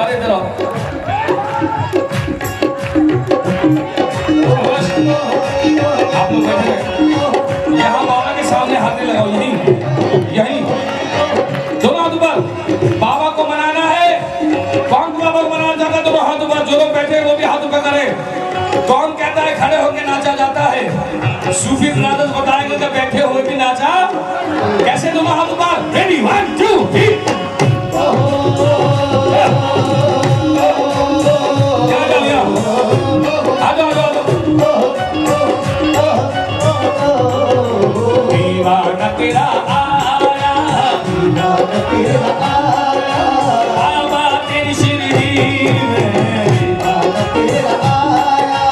अरे इधर आओ। आप लोग बैठे हैं यहाँ बाबा के सामने हाथ लगाओ, यहीं यहीं दोनों हाथ ऊपर। बाबा को मनाना है। कौन बाबा को मनाना चाहता है दोनों हाथ ऊपर। जो लोग बैठे वो भी हाथ ऊपर करें। कौन कहता है खड़े होकर नाचा जाता है? सूफी ब्रदर्स बताएंगे जब बैठे हुए भी नाचा। कैसे दोनों हाथ ऊपर? रेडी 1 2 3। दीवाना तेरा आया, दीवाना तेरा आया, बाबा तेरी शिरडी में। दीवाना तेरा आया,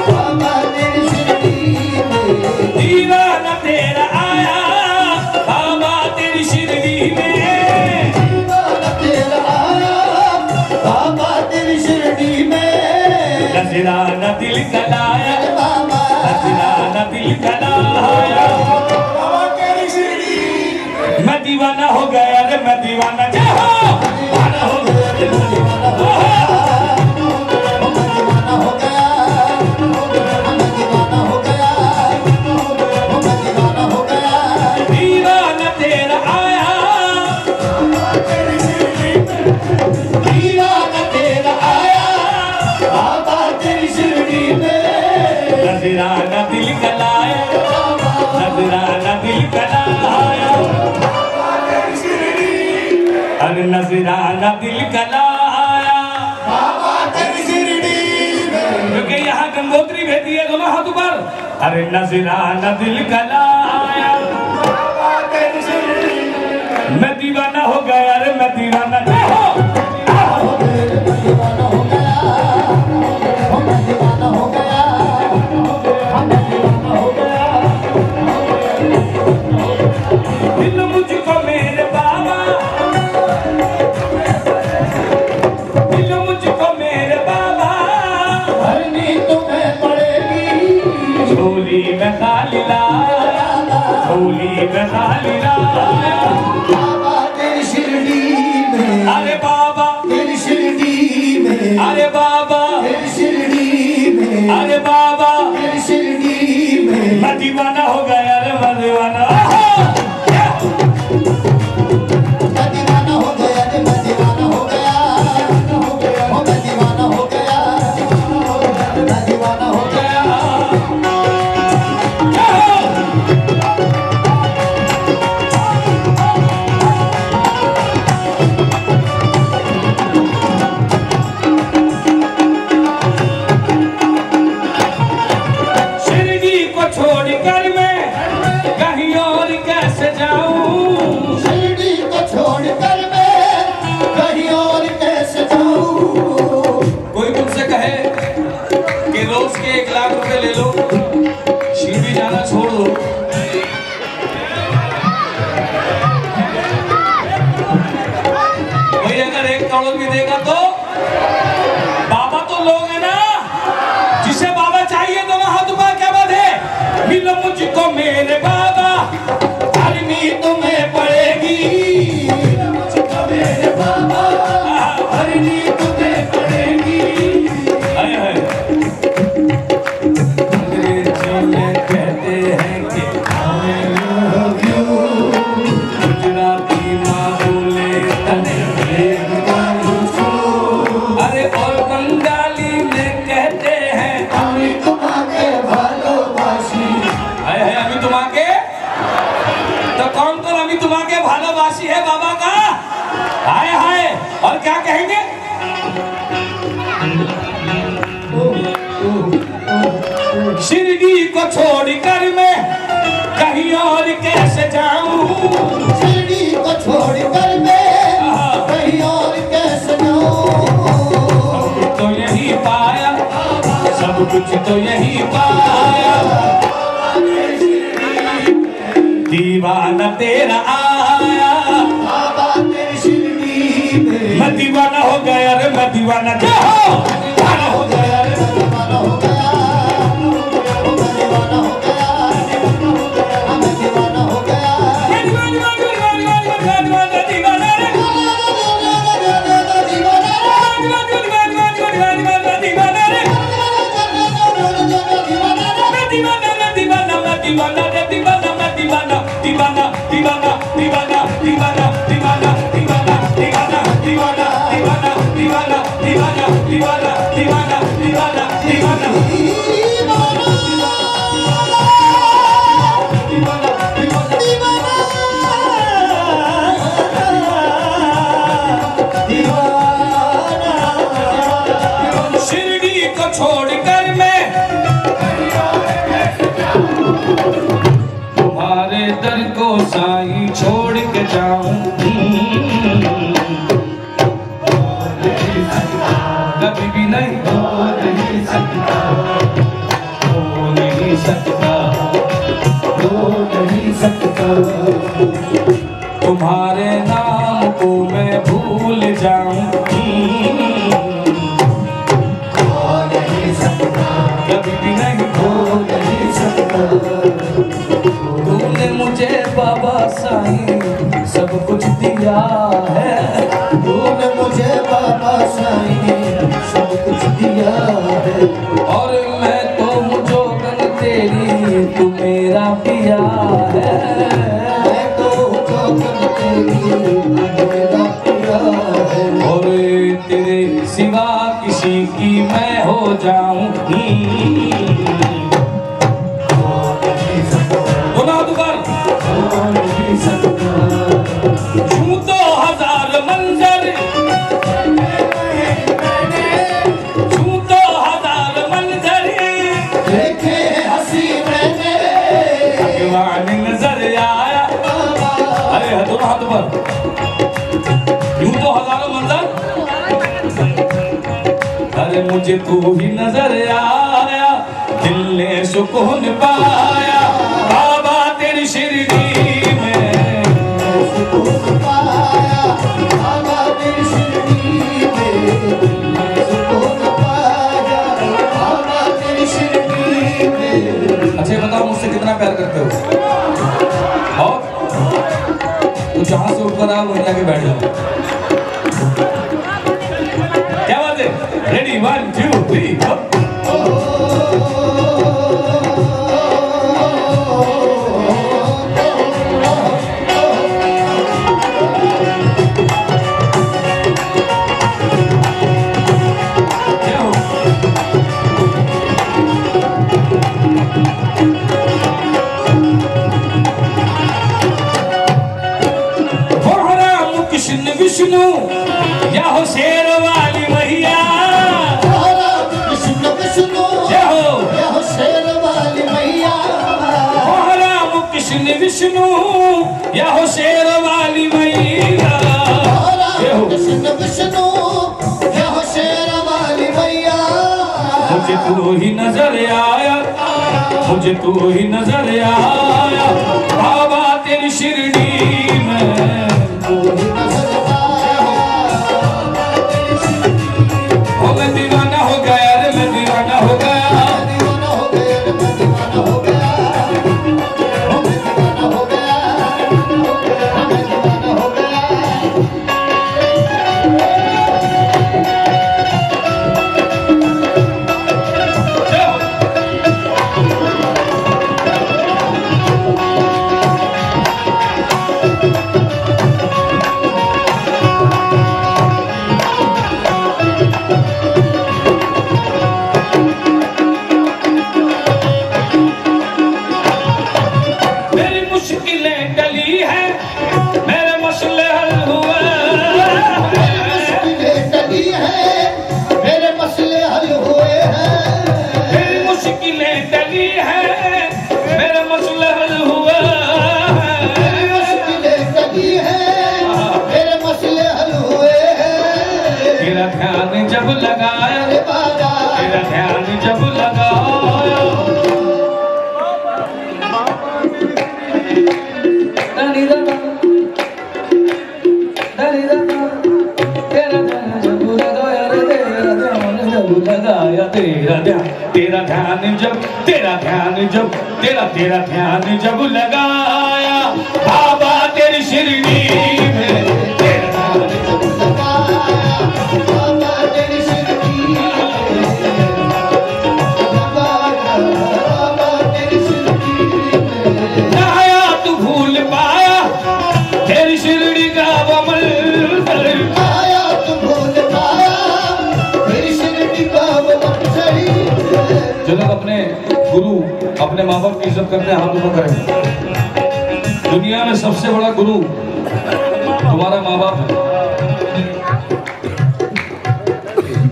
बाबा तेरी शिरडी में। दीवाना तेरा आया, बाबा तेरी शिरडी में। दीवाना तेरा आया, बाबा तेरी शिरडी में। नजराना दिल का लाया बाबा, नजराना दिल का लाया। मैं दीवाना हो गया रे, मैं दीवाना जय हो। दीवाना हो गया रे, मैं दीवाना हो गया। मैं दीवाना हो गया, मैं दीवाना हो गया, मैं दीवाना हो गया। दीवाना तेरा आया, तेरी शिरडी में। दीवाना तेरा आया, बाबा तेरी शिरडी में। नजराना दिल का लाया, नजराना दिल का लाया। अरे नजराना दिल का लाया, बाबा तेरी शिरडी में। क्योंकि यहाँ गंगोत्री बहती है, दोनों हाथ ऊपर। अरे नजराना दिल का लाया, बाबा तेरी शिरडी में। मैं दीवाना हो गया रे, मैं दीवाना हो। मैं दीवाना हो गया, मैं दीवाना हो गया, मैं दीवाना हो गया। दिल मुझको मेरे बाबा, झोली में खाली लाया, झोली में खाली लाया। बाबा तेरी शिरडी में। अरे बाबा तेरी शिरडी में। अरे बाबा तेरी शिरडी में। अरे बाबा तेरी शिरडी में। मैं दीवाना हो गया रे, मैं दीवाना। मैं दीवाना हो गया रे, मैं दीवाना हो गया, मैं दीवाना हो गया, मैं दीवाना हो गया। ले लो, शिरडी जाना छोड़ दो। भाई अगर 1 करोड़ भी देगा तो बाबा तो लोग है ना, जिसे बाबा चाहिए दोनों हाथ ऊपर। क्या बात है? मिलो मुझको मेरे बाबा, हरनी तुम्हें पड़ेगी। मुझको मेरे बाबा, हरनी तुम्हें पड़ेगी। है बाबा का हाय हाय। और क्या कहेंगे? शिरडी को छोड़कर मैं कहीं और कैसे जाऊं। शिरडी को छोड़कर मैं कहीं और कैसे जाऊं। तो यही पाया, सब कुछ तो यही पाया। दीवाना तेरा आया, बाबा तेरी शिरडी में। मैं दीवाना हो गया रे, मैं दीवाना क्या हो? दीवाना हो गया रे, मैं दीवाना हो गया, मैं दीवाना हो गया, मैं दीवाना हो गया। दीवाना दीवाना दीवाना दीवाना दीवाना दीवाना दीवाना शिरडी को छोड़कर मैं तुम्हारे दर को साईं छोड़ के जाऊं कभी भी नहीं हो नहीं सकता हो नहीं सकता हो नहीं सकता तुम्हारे नाम को मैं भूल जाऊं कभी भी नहीं हो नहीं सकता तूने मुझे बाबा साईं सब कुछ दिया है तूने मुझे बाबा साईं सब कुछ दिया है और मैं तो मुझोगन तेरी तू मेरा पिया है मैं तो जोगन तेरी मेरा पिया है और तेरे सिवा किसी की मैं हो जाऊं यूं तो हजार मंजर यूं तो हजार मंजर देखे हंसी मैंने भगवान नजर आया अरे हाथों हाथ पर यूं तो हजारों मंजर अरे मुझे तू ही नजर आया दिल ने सुकून पाया बाबा तेरी शिरडी प्यार करते हो और तो जहां से उठकर आओ वहीं जाके बैठ जाओ क्या बात है रेडी 1 2 3 विष्णु या हो शेर वाली मैया विष्णु विष्णु या हो शेर वाली मैया राम कृष्ण विष्णु या हो शेर वाली मैया कृष्ण विष्णु या हो शेर वाली मैया मुझे तू ही नजर आया मुझे तू ही नजर आया बाबा तेरी शिरडी में मैं दीवाना हो गया रे मैं दीवाना हो गया दीवाना हो गया मैं दीवाना हो गया मैं दीवाना हो गया मैं दीवाना हो गया जब लगाया तेरा ध्यान जब लगाया तेरा ध्यान जब लगाया बाबा तेरी शिरडी में तेरा ध्यान जब लगाया बाबा तेरी शिरडी में बाबा तेरी शिरडी में आया तू भूल पाया तेरी शिरडी का वो मंजर आया तू भूल पाया अपने माँ बाप की इज्जत करते हैं, हाथ ऊपर करें। दुनिया में सबसे बड़ा गुरु तुम्हारा माँ बाप है।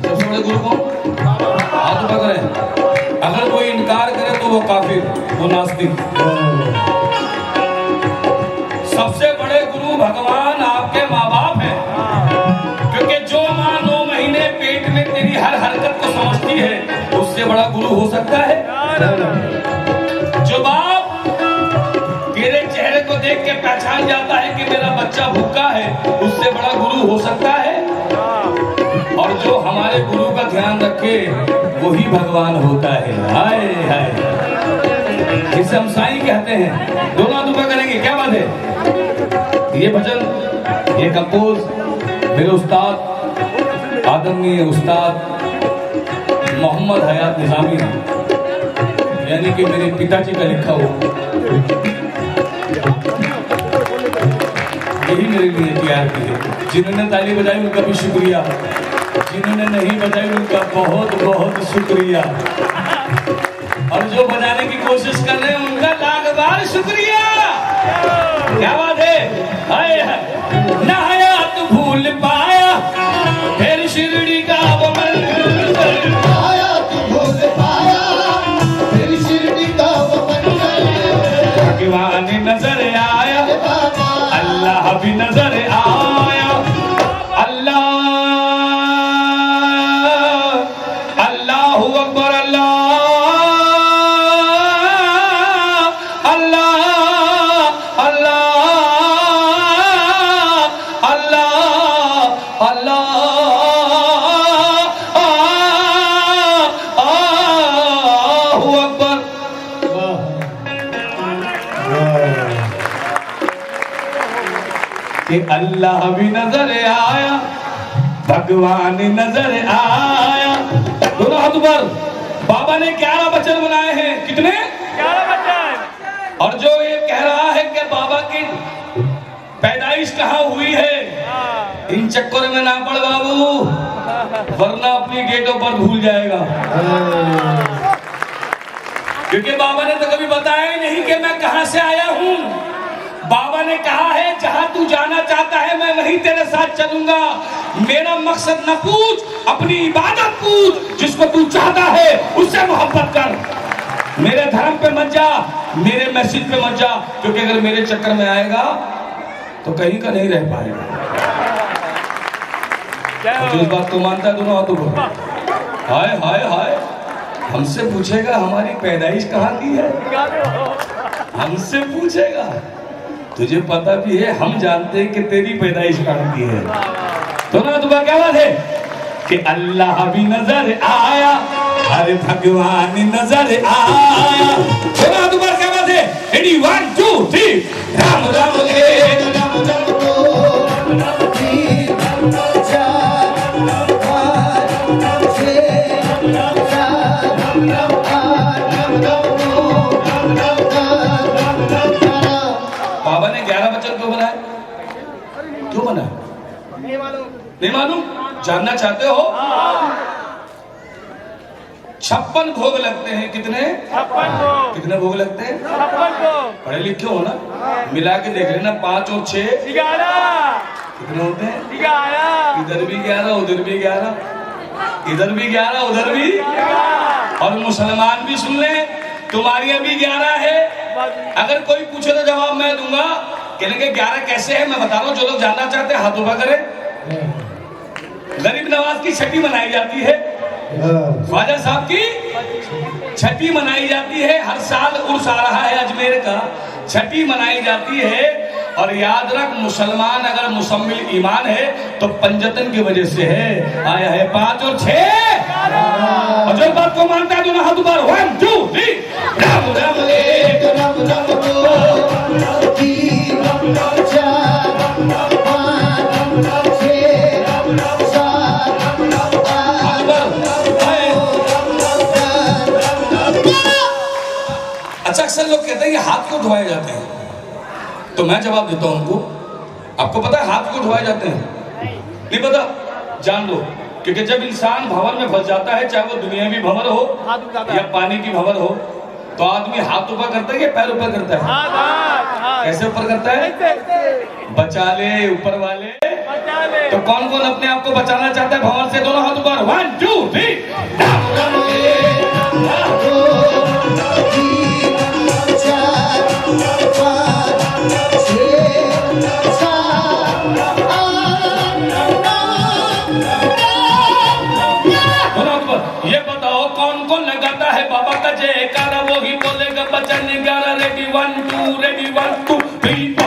सबसे बड़े गुरु कौन? हाथ ऊपर करें। अगर कोई इनकार करे तो वो काफिर, वो नास्तिक। सबसे बड़े गुरु भगवान आपके माँ बाप हैं, क्योंकि जो माँ 9 महीने पेट में तेरी हर हरकत को समझती है, उससे बड़ा गुरु हो सकता है? जो बाप तेरे चेहरे को देख के पहचान जाता है कि मेरा बच्चा भूखा है, उससे बड़ा गुरु हो सकता है? और जो हमारे गुरु का ध्यान रखे वही भगवान होता है। हाय हाय, जिसे हम साईं कहते हैं। दोनों हाथ ऊपर करेंगे, क्या बात है? ये भजन, ये कंपोज मेरे उस्ताद आदरणीय उस्ताद मोहम्मद हयात निजामी, यानी कि मेरे पिताजी का लिखा हुआ, यही मेरे लिए तैयार की है। जिन्होंने ताली बजाई उनका भी शुक्रिया, जिन्होंने नहीं बजाई उनका बहुत बहुत शुक्रिया, और जो बजाने की कोशिश कर रहे हैं उनका लाख बार शुक्रिया। क्या बात है? हाय हाय, ना हयात भूल पाया फिर शिरडी का वो मंदिर, हयात भूल पाया फिर शिरडी का वो मंदिर। भगवान नजर आया, अल्लाह भी नजर आया। अल्लाह अल्लाहू अकबर, कि अल्लाह भी नजर आया, भगवान नजर आया। दोनों हाथ ऊपर। बाबा ने 11 वचन बनाए हैं। कितने? 11 वचन। और जो ये कह रहा है कि बाबा की पैदाइश कहाँ हुई है, इन चक्करों में ना पड़ बाबू, वरना अपनी डेट ऑफ बर्थ भूल जाएगा। क्योंकि बाबा ने तो कभी बताया ही नहीं कि मैं कहां से आया हूं। बाबा ने कहा है जहां तू जाना चाहता है मैं वहीं तेरे साथ चलूंगा। मेरा मकसद न पूछ, अपनी इबादत पूछ। जिसको तू चाहता है उससे मोहब्बत कर। मेरे धर्म पे मत जा, मेरे मैसेज पे मत जा, क्योंकि अगर मेरे चक्कर में आएगा तो कहीं का नहीं रह पाएगा। तो इस बात को मानता है दोनों हाथों को। हाय हाय हाय, हमसे पूछेगा हमारी पैदाइश कहाँ की है, हमसे पूछेगा। तुझे पता भी है, हम जानते हैं कि तेरी पैदाइश कहाँ की है। दोनों हाथों क्या बात है कि अल्लाह भी नजर आया, अरे भगवान नजर आया। दोनों हाथों क्या बात है? रेडी 1 2 3 राम राम ए बाबा ने 11 वचन क्यों बनाए? क्यों बनाए? नहीं मालूम? जानना चाहते हो? 56 भोग लगते हैं। कितने? 56 भोग। कितने भोग लगते हैं? 56 भोग। पढ़े लिखे हो ना, मिला के देख लेना। 5 और 6 11। कितने होते हैं? 11। इधर भी 11, उधर भी 11, इधर भी 11, उधर भी 11। और मुसलमान भी सुन ले, तुम्हारी अभी 11 है। अगर कोई पूछे तो जवाब मैं दूंगा। कहने 11 कैसे है मैं बता रहा हूँ। जो लोग जानना चाहते हैं हाथ ऊपर करें। गरीब नवाज की छठी मनाई जाती है, ख्वाजा साहब की छठी मनाई जाती है। हर साल उर्स आ रहा है अजमेर का, छठी मनाई जाती है। और याद रख, मुसलमान अगर मुसम्मिल ईमान है तो पंजतन की वजह से है। आया है 5 और 6। और जो बात को मानता है दोनों हाथ ऊपर। 1 2 3 राम राम एक राम राम दो तीन राम राम चार राम राम पाँच राम राम छह राम राम सात राम राम आठ। अच्छा, अक्सर लोग कहते हैं कि हाथ को धोए जाते हैं, तो मैं जवाब देता हूं उनको। आपको पता है हाथ को धोए जाते हैं? नहीं पता? जान लो। क्योंकि जब इंसान भंवर में फंस जाता है, चाहे वो दुनियावी भंवर हो या पानी की भंवर हो, तो आदमी हाथ ऊपर करता है या पैर ऊपर करता है? कैसे ऊपर करता है? बचा ले ऊपर वाले। तो कौन कौन अपने आप को बचाना चाहता है भंवर से? दोनों हाथ ऊपर, 1 2 3। ये बताओ कौन कौन लगाता है बाबा का जयकारा? वो ही बोलेगा बचन 11। Ready 1 2 ready 1 2 3 4।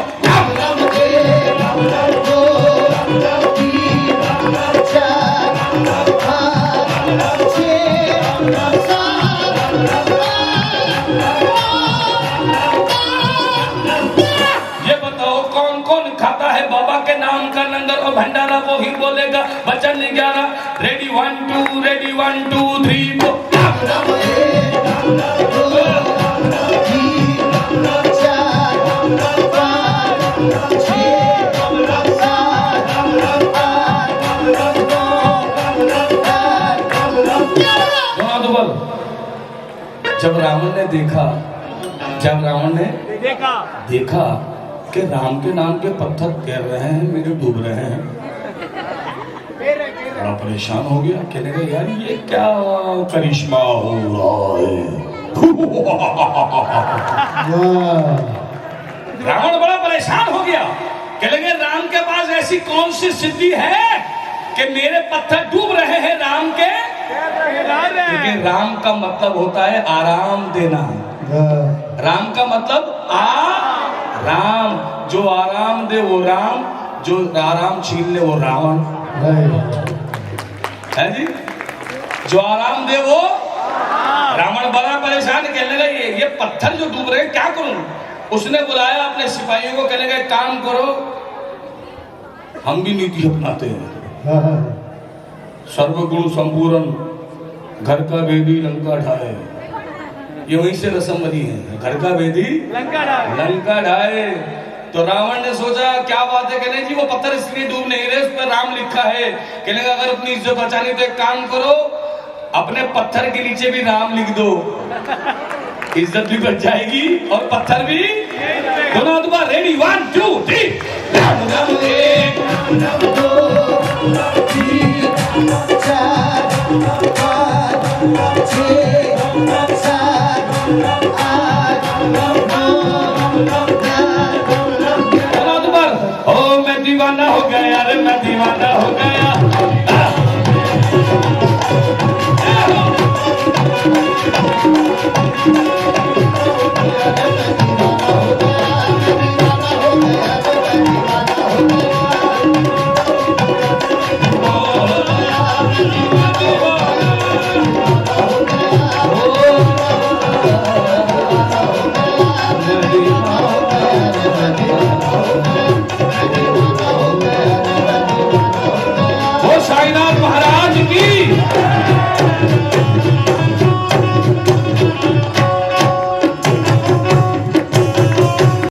ये बताओ कौन कौन खाता है बाबा के नाम का लंगर और भंडारा? वो ही बोलेगा बचन 11। Ready 1 2 ready 1 2 3 4। जब रावण ने देखा कि राम के नाम के पत्थर तैर रहे हैं, मेरे डूब रहे हैं, बड़ा परेशान हो गया। कहने लगा यार ये क्या करिश्मा हो रहा है। रावण बड़ा परेशान हो गया। कहने लगे राम के पास ऐसी कौन सी सिद्धि है कि मेरे पत्थर डूब रहे हैं राम के? क्योंकि राम का मतलब होता है आराम देना। राम का मतलब राम, जो आराम दे वो राम, जो आराम छीन ले वो रावण है जी। जो आराम दे वो रावण। बड़ा परेशान, कहने लगा ये पत्थर जो डूब रहे हैं क्या करूं? उसने बुलाया अपने सिपाहियों को, कहने लगा काम करो, हम भी नीति अपनाते हैं, सर्वगुण संपूर्ण घर का भेदी लंका ढाए। ये वहीं से रस्म बनी है, घर का भेदी लंका ढाए। तो रावण ने सोचा क्या बात है, कहने जी वो पत्थर इसलिए डूब नहीं रहे, उस पर राम लिखा है। कहने का अगर अपनी इज्जत बचानी तो एक काम करो, अपने पत्थर के नीचे भी राम लिख दो, इज्जत भी बच जाएगी और पत्थर भी। दोनों दोबारा रेडी 1 2 3। राम राम एक राम दो 3 4 5 6 7 8